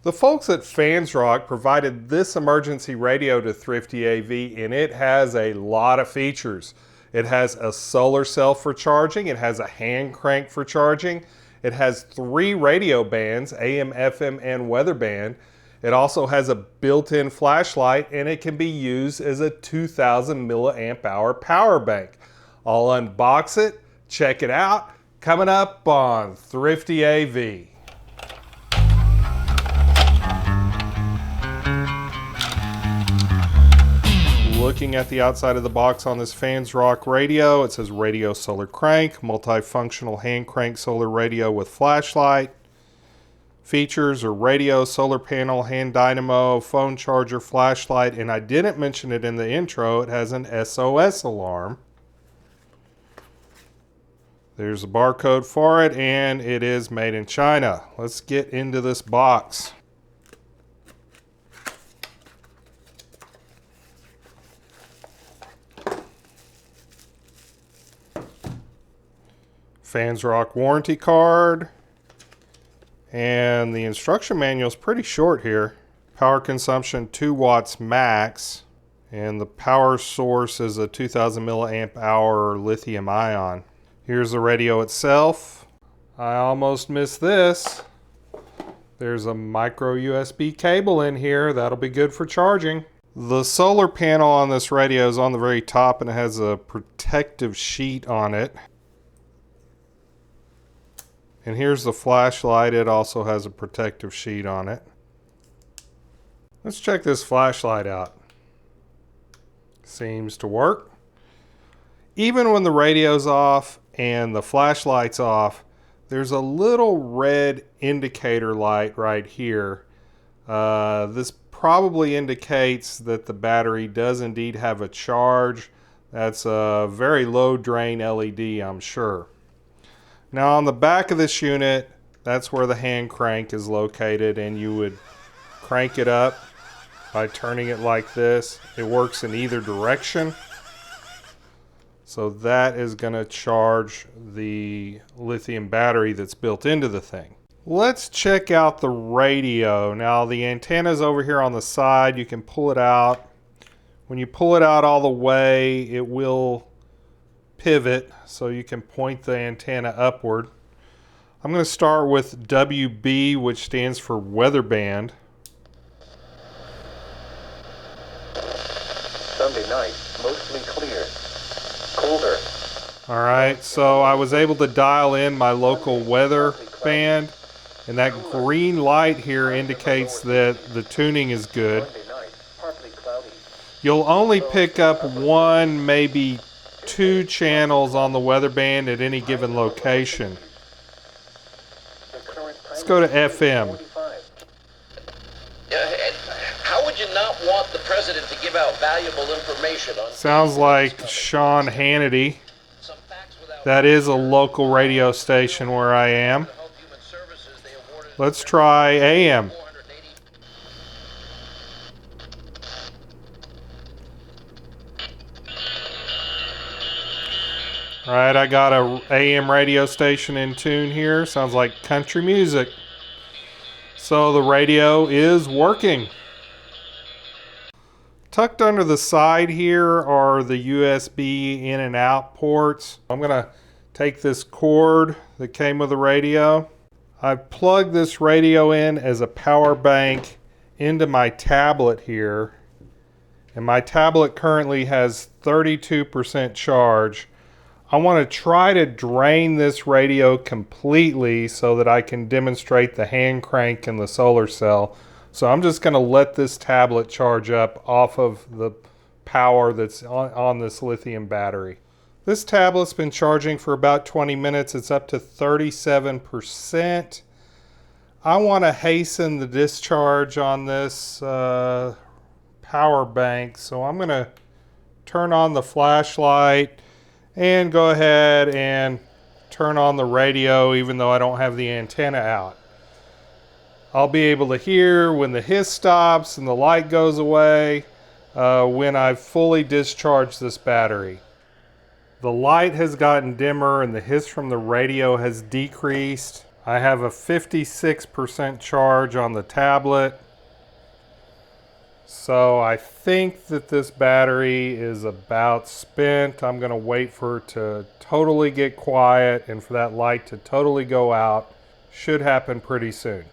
The folks at Fansrock provided this emergency radio to ThriftyAV, and it has a lot of features. It has a solar cell for charging, it has a hand crank for charging, it has 3 radio bands, AM, FM, and weather band. It also has a built-in flashlight, and it can be used as a 2000 milliamp hour power bank. I'll unbox it, check it out, coming up on ThriftyAV. Looking at the outside of the box on this Fansrock radio, it says radio solar crank, multifunctional hand crank solar radio with flashlight. Features are radio, solar panel, hand dynamo, phone charger, flashlight, and I didn't mention it in the intro, it has an SOS alarm. There's a barcode for it, and it is made in China. Let's get into this box. Fansrock warranty card, and the instruction manual is pretty short here. Power consumption 2 watts max, and the power source is a 2000 milliamp hour lithium ion. Here's the radio itself. I almost missed this. There's a micro USB cable in here. That'll be good for charging. The solar panel on this radio is on the very top, and it has a protective sheet on it. And here's the flashlight. It also has a protective sheet on it. Let's check this flashlight out. Seems to work. Even when the radio's off and the flashlight's off, there's a little red indicator light right here. This probably indicates that the battery does indeed have a charge. That's a very low drain LED, I'm sure. Now on the back of this unit, that's where the hand crank is located, and you would crank it up by turning it like this. It works in either direction. So that is going to charge the lithium battery that's built into the thing. Let's check out the radio. Now the antenna's over here on the side. You can pull it out. When you pull it out all the way, it will pivot so you can point the antenna upward. I'm going to start with WB, which stands for weather band. Sunday night, mostly clear. Colder. Alright, so I was able to dial in my local weather band, and that green light here indicates that the tuning is good. You'll only pick up 1, maybe 2 channels on the weather band at any given location. Let's go to FM. How would you not want the president to give out valuable information on... Sounds like Sean Hannity. That is a local radio station where I am. Let's try AM. Alright, I got a AM radio station in tune here. Sounds like country music. So the radio is working. Tucked under the side here are the USB in and out ports. I'm going to take this cord that came with the radio. I've plugged this radio in as a power bank into my tablet here. And my tablet currently has 32% charge. I want to try to drain this radio completely so that I can demonstrate the hand crank and the solar cell. So I'm just going to let this tablet charge up off of the power that's on this lithium battery. This tablet's been charging for about 20 minutes. It's up to 37%. I want to hasten the discharge on this power bank. So I'm going to turn on the flashlight and go ahead and turn on the radio even though I don't have the antenna out. I'll be able to hear when the hiss stops and the light goes away when I've fully discharged this battery. The light has gotten dimmer and the hiss from the radio has decreased. I have a 56% charge on the tablet. So I think that this battery is about spent. I'm going to wait for it to totally get quiet and for that light to totally go out. Should happen pretty soon.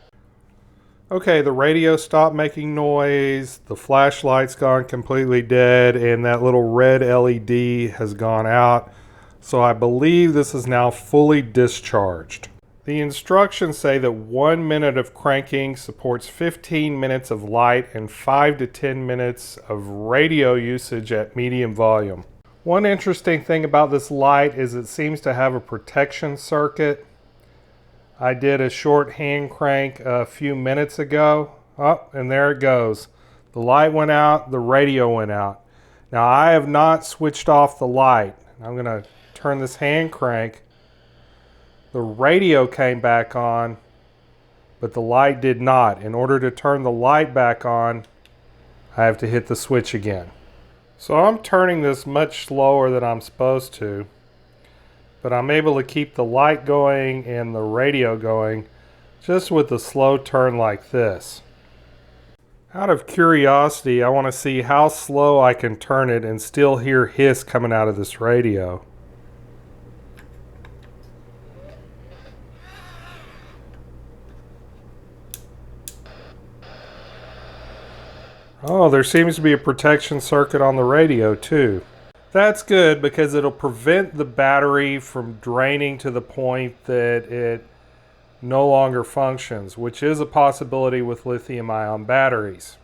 Okay, the radio stopped making noise, the flashlight's gone completely dead, and that little red LED has gone out. So I believe this is now fully discharged. The instructions say that 1 minute of cranking supports 15 minutes of light and 5 to 10 minutes of radio usage at medium volume. One interesting thing about this light is it seems to have a protection circuit. I did a short hand crank a few minutes ago. Oh, and there it goes. The light went out, the radio went out. Now I have not switched off the light. I'm going to turn this hand crank. The radio came back on, but the light did not. In order to turn the light back on, I have to hit the switch again. So I'm turning this much slower than I'm supposed to, but I'm able to keep the light going and the radio going just with a slow turn like this. Out of curiosity, I want to see how slow I can turn it and still hear hiss coming out of this radio. Oh, there seems to be a protection circuit on the radio too. That's good because it'll prevent the battery from draining to the point that it no longer functions, which is a possibility with lithium-ion batteries.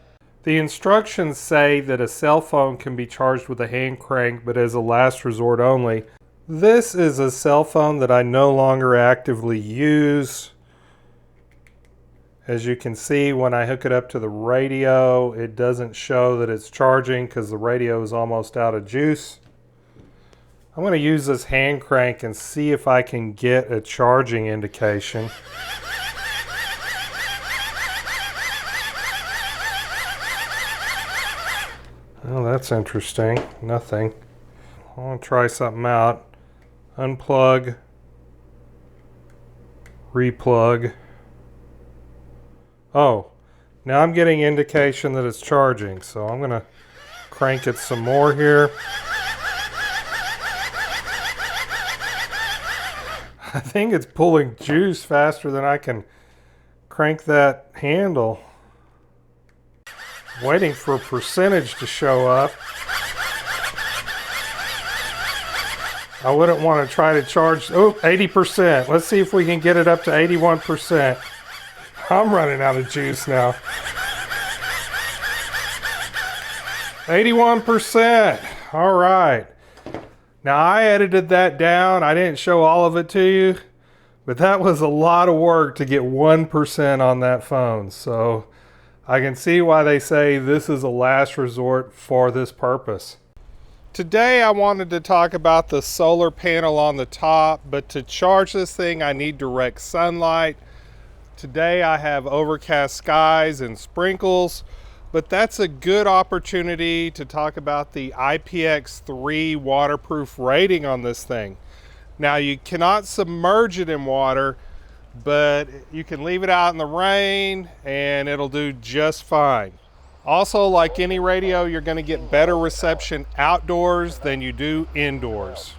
The instructions say that a cell phone can be charged with a hand crank, but as a last resort only. This is a cell phone that I no longer actively use. As you can see, when I hook it up to the radio, it doesn't show that it's charging because the radio is almost out of juice. I'm going to use this hand crank and see if I can get a charging indication. Oh, that's interesting. Nothing. I want to try something out. Unplug. Replug. Oh, now I'm getting indication that it's charging, so I'm going to crank it some more here. I think it's pulling juice faster than I can crank that handle. Waiting for a percentage to show up. I wouldn't want to try to charge, 80%. Let's see if we can get it up to 81%. I'm running out of juice now. 81%. All right. Now I edited that down. I didn't show all of it to you, but that was a lot of work to get 1% on that phone. So I can see why they say this is a last resort for this purpose. Today I wanted to talk about the solar panel on the top, but to charge this thing I need direct sunlight. Today I have overcast skies and sprinkles, but that's a good opportunity to talk about the IPX3 waterproof rating on this thing. Now you cannot submerge it in water, but you can leave it out in the rain and it'll do just fine. Also, like any radio, you're going to get better reception outdoors than you do indoors.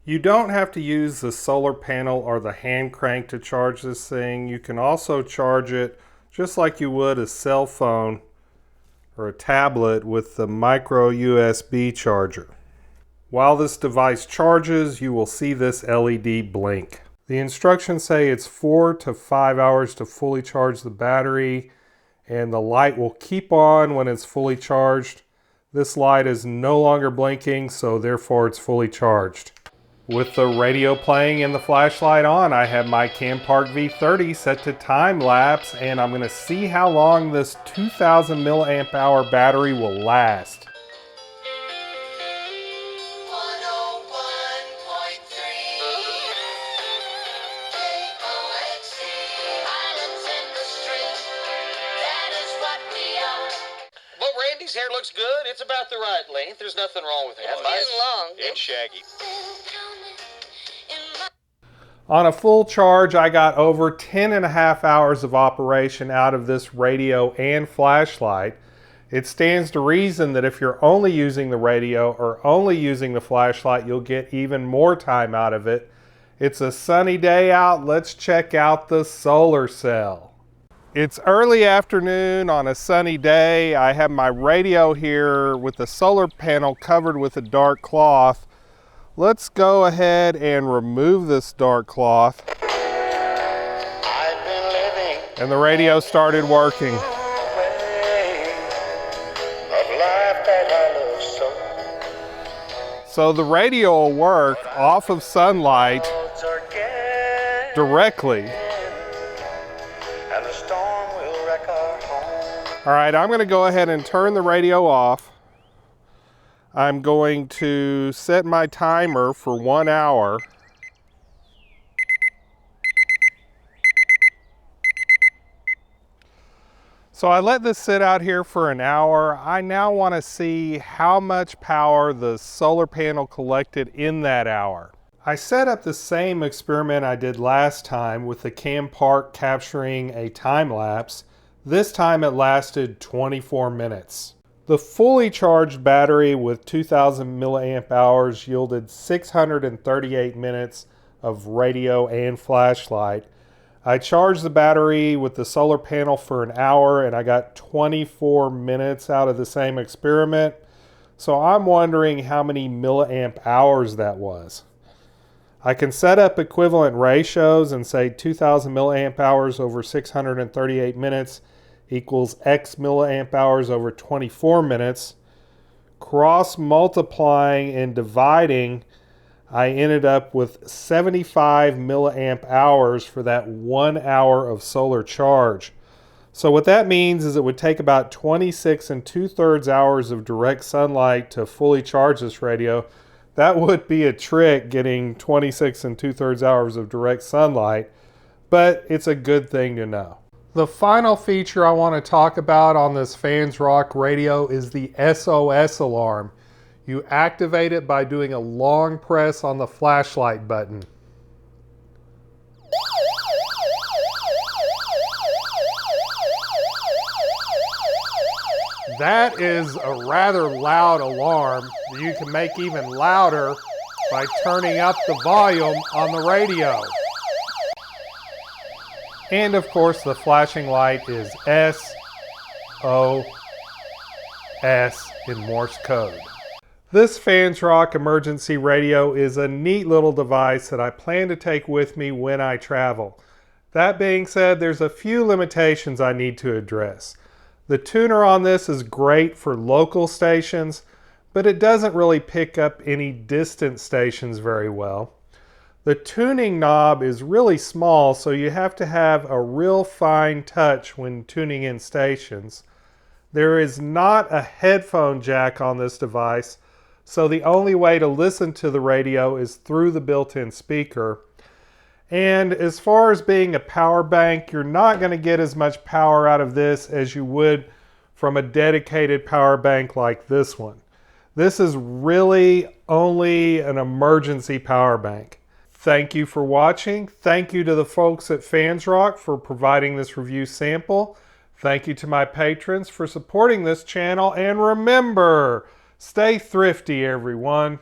You don't have to use the solar panel or the hand crank to charge this thing. You can also charge it just like you would a cell phone or a tablet with the micro USB charger. While this device charges, you will see this LED blink. The instructions say it's 4 to 5 hours to fully charge the battery, and the light will keep on when it's fully charged. This light is no longer blinking, so therefore it's fully charged. With the radio playing and the flashlight on, I have my Campark V30 set to time lapse, and I'm going to see how long this 2000 milliamp hour battery will last. Randy's hair looks good. It's about the right length. There's nothing wrong with it. It's long. It's shaggy. On a full charge, I got over 10.5 hours of operation out of this radio and flashlight. It stands to reason that if you're only using the radio or only using the flashlight, you'll get even more time out of it. It's a sunny day out. Let's check out the solar cell. It's early afternoon on a sunny day. I have my radio here with the solar panel covered with a dark cloth. Let's go ahead and remove this dark cloth. And the radio started working. So the radio will work off of sunlight directly. All right, I'm going to go ahead and turn the radio off. I'm going to set my timer for 1 hour. So I let this sit out here for an hour. I now want to see how much power the solar panel collected in that hour. I set up the same experiment I did last time with the Cam Park capturing a time lapse. This time it lasted 24 minutes. The fully charged battery with 2000 milliamp hours yielded 638 minutes of radio and flashlight. I charged the battery with the solar panel for an hour and I got 24 minutes out of the same experiment. So I'm wondering how many milliamp hours that was. I can set up equivalent ratios and say 2000 milliamp hours over 638 minutes equals X milliamp hours over 24 minutes. Cross multiplying and dividing, I ended up with 75 milliamp hours for that 1 hour of solar charge. So what that means is it would take about 26 2/3 hours of direct sunlight to fully charge this radio. That would be a trick, getting 26 2/3 hours of direct sunlight, but it's a good thing to know. The final feature I want to talk about on this Fansrock radio is the SOS Alarm. You activate it by doing a long press on the flashlight button. That is a rather loud alarm that you can make even louder by turning up the volume on the radio. And of course the flashing light is SOS in Morse code. This Fansrock emergency radio is a neat little device that I plan to take with me when I travel. That being said, there's a few limitations I need to address. The tuner on this is great for local stations, but it doesn't really pick up any distant stations very well. The tuning knob is really small, so you have to have a real fine touch when tuning in stations. There is not a headphone jack on this device, so the only way to listen to the radio is through the built-in speaker. And as far as being a power bank, you're not going to get as much power out of this as you would from a dedicated power bank like this one. This is really only an emergency power bank. Thank you for watching. Thank you to the folks at Fansrock for providing this review sample. Thank you to my patrons for supporting this channel. And remember, stay thrifty, everyone.